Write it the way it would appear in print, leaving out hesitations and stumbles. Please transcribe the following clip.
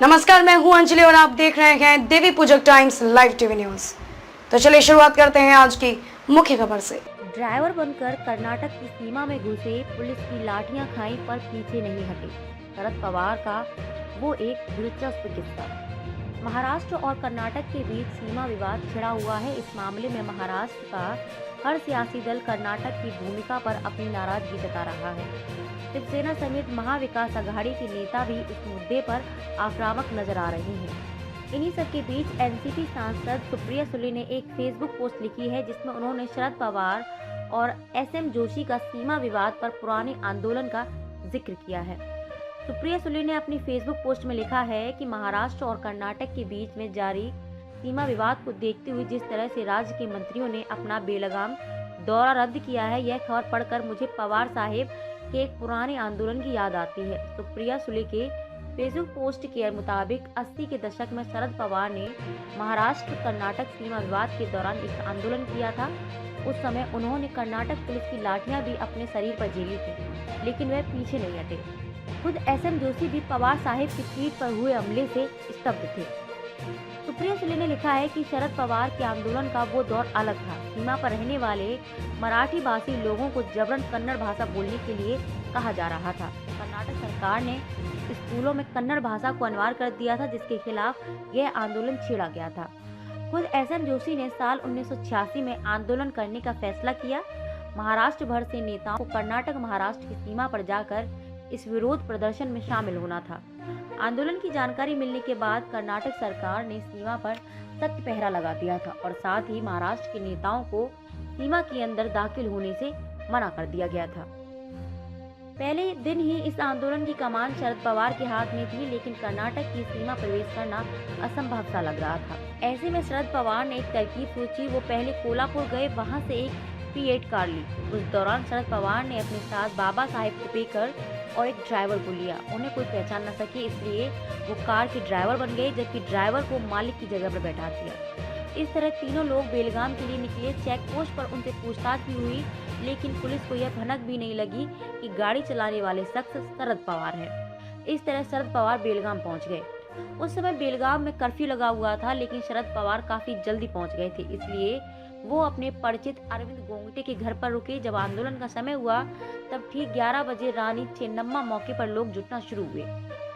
नमस्कार, मैं हूं अंजलि और आप देख रहे हैं देवी पूजक टाइम्स लाइव टीवी न्यूज। तो चलिए शुरुआत करते हैं आज की मुख्य खबर से। ड्राइवर बनकर कर्नाटक की सीमा में घुसे, पुलिस की लाठियां खाई पर पीछे नहीं हटे। शरद पवार का वो एक दिलचस्प किस्सा। महाराष्ट्र और कर्नाटक के बीच सीमा विवाद छिड़ा हुआ है। इस मामले में महाराष्ट्र का हर सियासी दल कर्नाटक की भूमिका पर अपनी नाराजगी जता रहा है। शिवसेना समेत महाविकास आघाड़ी के नेता भी इस मुद्दे पर आक्रामक नजर आ रहे हैं। इन्हीं सब के बीच एनसीपी सांसद सुप्रिया सुले ने एक फेसबुक पोस्ट लिखी है, जिसमें उन्होंने शरद पवार और एसएम जोशी का सीमा विवाद पर पुराने आंदोलन का जिक्र किया है। सुप्रिया सुले ने अपनी फेसबुक पोस्ट में लिखा है कि महाराष्ट्र और कर्नाटक के बीच में जारी सीमा विवाद को देखते हुए जिस तरह से राज्य के मंत्रियों ने अपना बेलगाम दौरा रद्द किया है, यह खबर पढ़कर मुझे पवार साहेब के एक पुराने आंदोलन की याद आती है। सुप्रिया सुले के फेसबुक पोस्ट के मुताबिक 80 के दशक में शरद पवार ने महाराष्ट्र कर्नाटक सीमा विवाद के दौरान एक आंदोलन किया था। उस समय उन्होंने कर्नाटक पुलिस की लाठियां भी अपने शरीर पर झेली थी, लेकिन वह पीछे नहीं हटे। खुद एसएम जोशी भी पवार साहिब की ट्वीट पर हुए हमले से स्तब्ध थे। सुप्रिया सुले ने लिखा है कि शरद पवार के आंदोलन का वो दौर अलग था। सीमा पर रहने वाले मराठी भाषी लोगों को जबरन कन्नड़ भाषा बोलने के लिए कहा जा रहा था। कर्नाटक सरकार ने स्कूलों में कन्नड़ भाषा को अनिवार्य कर दिया था, जिसके खिलाफ यह आंदोलन छेड़ा गया था। खुद एसएम जोशी ने साल 1986 में आंदोलन करने का फैसला किया। महाराष्ट्र भर से नेताओं को कर्नाटक महाराष्ट्र की सीमा पर जाकर इस विरोध प्रदर्शन में शामिल होना था। आंदोलन की जानकारी मिलने के बाद कर्नाटक सरकार ने सीमा पर सख्त पहरा लगा दिया था और साथ ही महाराष्ट्र के नेताओं को सीमा के अंदर दाखिल होने से मना कर दिया गया था। पहले दिन ही इस आंदोलन की कमान शरद पवार के हाथ में थी, लेकिन कर्नाटक की सीमा प्रवेश करना असंभव सा लग रहा था। ऐसे में शरद पवार ने एक तरकीब सोची। वो पहले कोल्हापुर गए, वहां से एक P8 कार ली। उस दौरान शरद पवार ने अपने साथ बाबा साहेब कुपेकर और एक ड्राइवर को लिया। उन्हें कोई पहचान न सके, इसलिए वो कार के ड्राइवर बन गए, जबकि ड्राइवर को मालिक की जगह पर बैठा दिया। इस तरह तीनों लोग बेलगाम के लिए निकले। चेक पोस्ट पर उनसे पूछताछ भी हुई, लेकिन पुलिस को यह भनक भी नहीं लगी कि गाड़ी चलाने वाले शख्स शरद पवार है। इस तरह शरद पवार बेलगाम पहुंच गए। उस समय बेलगाम में कर्फ्यू लगा हुआ था, लेकिन शरद पवार काफी जल्दी पहुंच गए थे, इसलिए वो अपने परिचित अरविंद गोंगटे के घर पर रुके। जब आंदोलन का समय हुआ तब ठीक 11 बजे रानी चेन्नम्मा मौके पर लोग जुटना शुरू हुए।